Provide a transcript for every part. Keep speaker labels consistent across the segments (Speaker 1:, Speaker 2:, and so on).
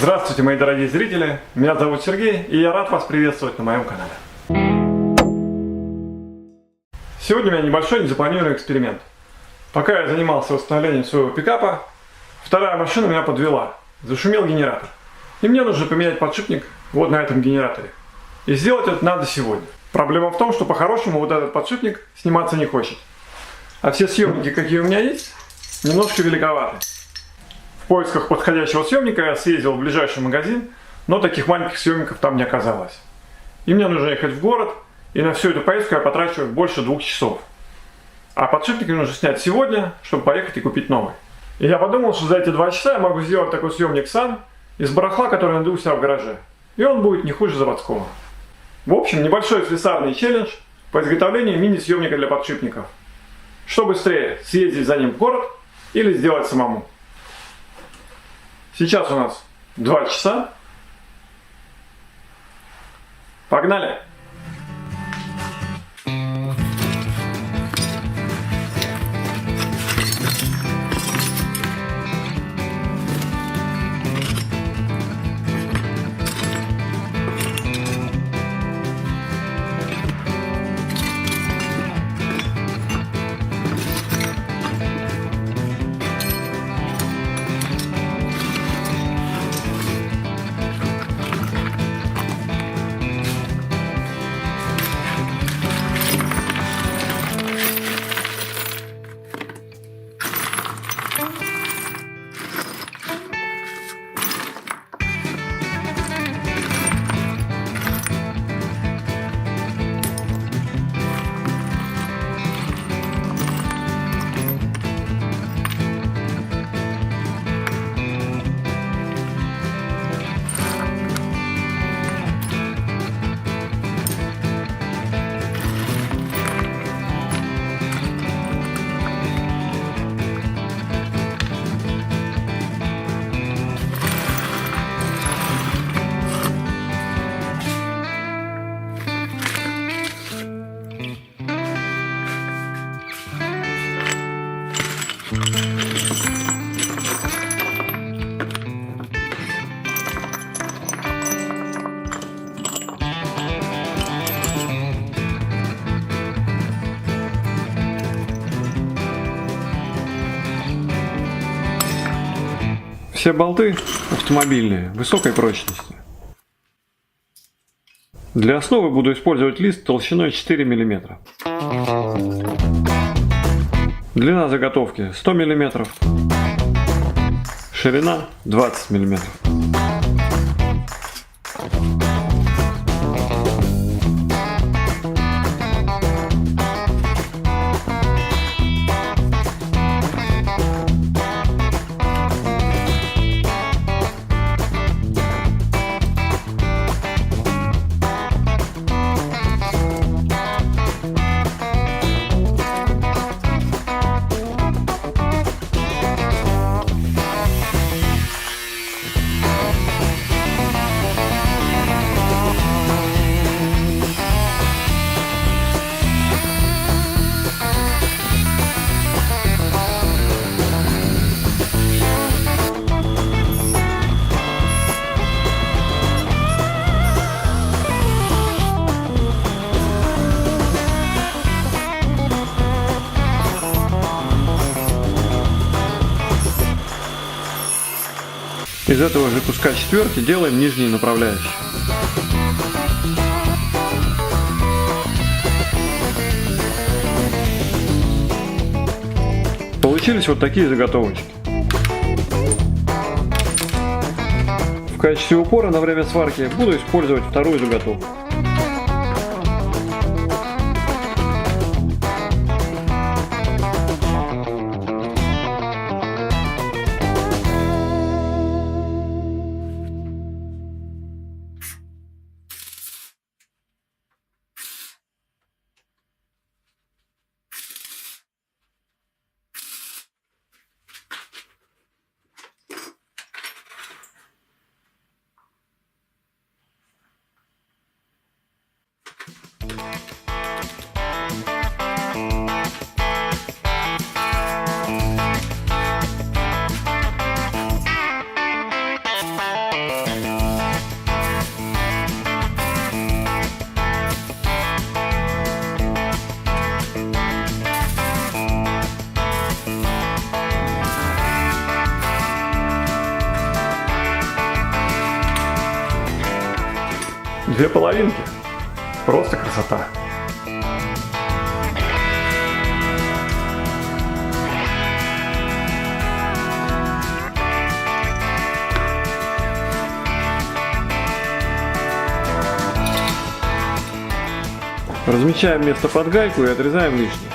Speaker 1: Здравствуйте, мои дорогие зрители! Меня зовут Сергей, и я рад вас приветствовать на моем канале. Сегодня у меня небольшой незапланированный эксперимент. Пока я занимался восстановлением своего пикапа, вторая машина меня подвела. Зашумел генератор. И мне нужно поменять подшипник вот на этом генераторе. И сделать это надо сегодня. Проблема в том, что по-хорошему вот этот подшипник сниматься не хочет. А все съемники, какие у меня есть, немножко великоваты. В поисках подходящего съемника я съездил в ближайший магазин, но таких маленьких съемников там не оказалось. И мне нужно ехать в город, и на всю эту поездку я потрачу больше 2 часов. А подшипник мне нужно снять сегодня, чтобы поехать и купить новый. И я подумал, что за эти 2 часа я могу сделать такой съемник сам из барахла, который найду у себя в гараже. И он будет не хуже заводского. В общем, небольшой слесарный челлендж по изготовлению мини-съемника для подшипников. Что быстрее, съездить за ним в город или сделать самому. Сейчас у нас 2 часа. Погнали! Все болты автомобильные, высокой прочности. Для основы буду использовать лист толщиной 4 мм. Длина заготовки 100 мм. Ширина 20 мм. Из этого же куска четверки делаем нижние направляющие. Получились вот такие заготовочки. В качестве упора на время сварки буду использовать вторую заготовку. Две половинки. Просто красота. Размечаем место под гайку и отрезаем лишнее.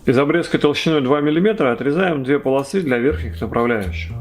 Speaker 1: Из обрезка толщиной 2 мм отрезаем две полосы для верхних направляющих.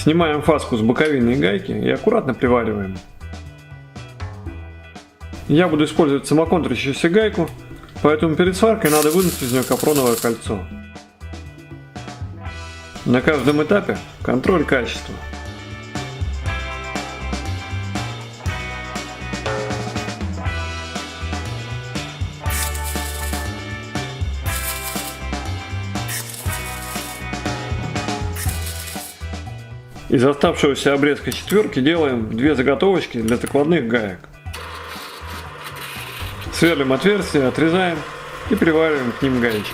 Speaker 1: Снимаем фаску с боковины гайки и аккуратно привариваем. Я буду использовать самоконтрящуюся гайку, поэтому перед сваркой надо вынуть из нее капроновое кольцо. На каждом этапе контроль качества. Из оставшегося обрезка четверки делаем две заготовочки для закладных гаек. Сверлим отверстия, отрезаем и привариваем к ним гаечки.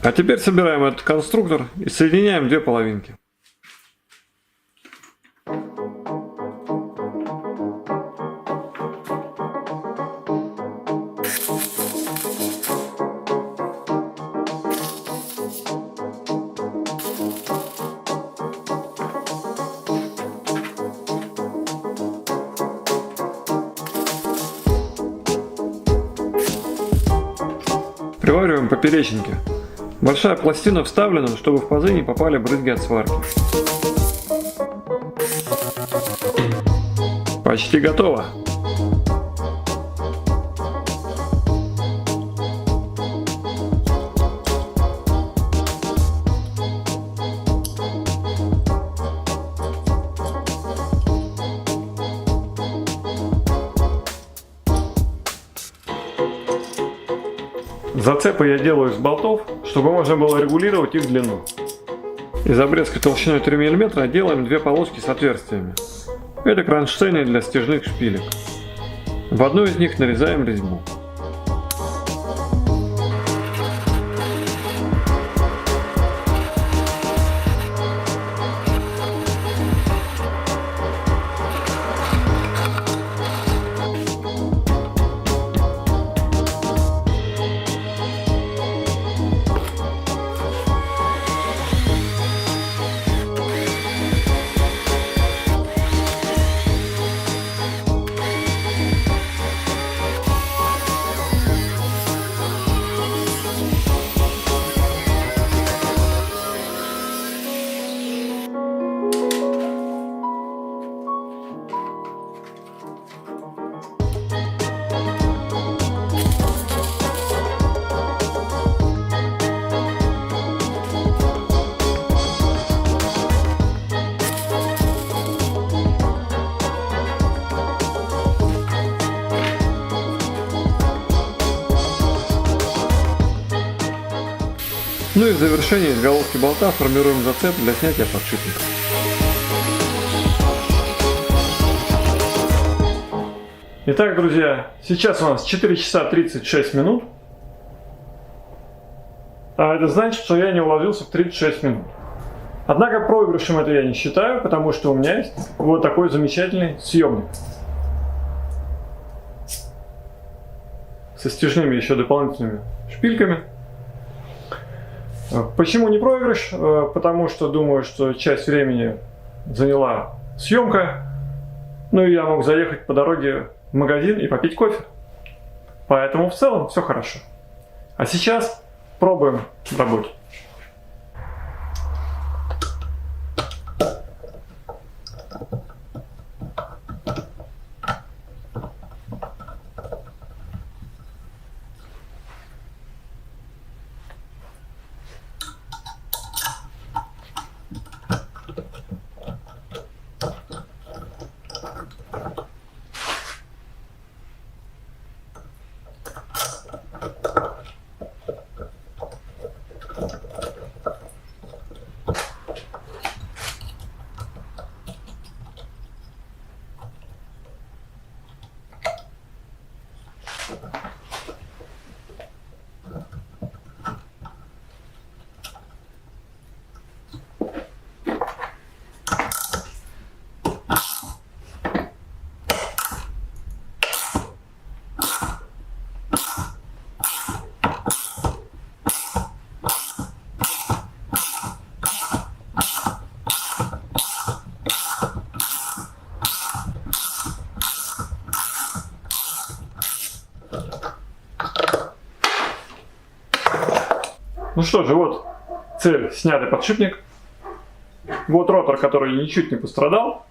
Speaker 1: А теперь собираем этот конструктор и соединяем две половинки. Привариваем поперечинки. Большая пластина вставлена, чтобы в пазы не попали брызги от сварки. Почти готово. Зацепы я делаю из болтов, чтобы можно было регулировать их длину. Из обрезка толщиной 3 мм делаем две полоски с отверстиями. Это кронштейны для стяжных шпилек. В одну из них нарезаем резьбу. Ну и в завершение из головки болта формируем зацеп для снятия подшипника. Итак, друзья, сейчас у нас 4 часа 36 минут. А это значит, что я не уложился в 36 минут. Однако проигрышем это я не считаю, потому что у меня есть вот такой замечательный съемник. Со стяжными еще дополнительными шпильками. Почему не проигрыш? Потому что думаю, что часть времени заняла съемка. Ну и я мог заехать по дороге в магазин и попить кофе. Поэтому в целом все хорошо. А сейчас пробуем работать. Ну что же, вот цель, снятый подшипник. Вот ротор, который ничуть не пострадал.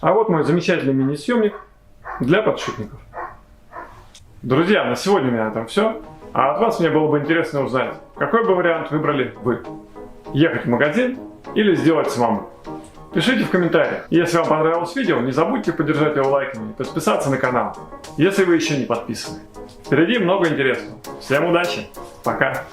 Speaker 1: А вот мой замечательный мини-съемник для подшипников. Друзья, на сегодня у меня на этом все. А от вас мне было бы интересно узнать, какой бы вариант выбрали вы. Ехать в магазин или сделать самому? Пишите в комментариях. Если вам понравилось видео, не забудьте поддержать его лайками и подписаться на канал, если вы еще не подписаны. Впереди много интересного. Всем удачи. Пока.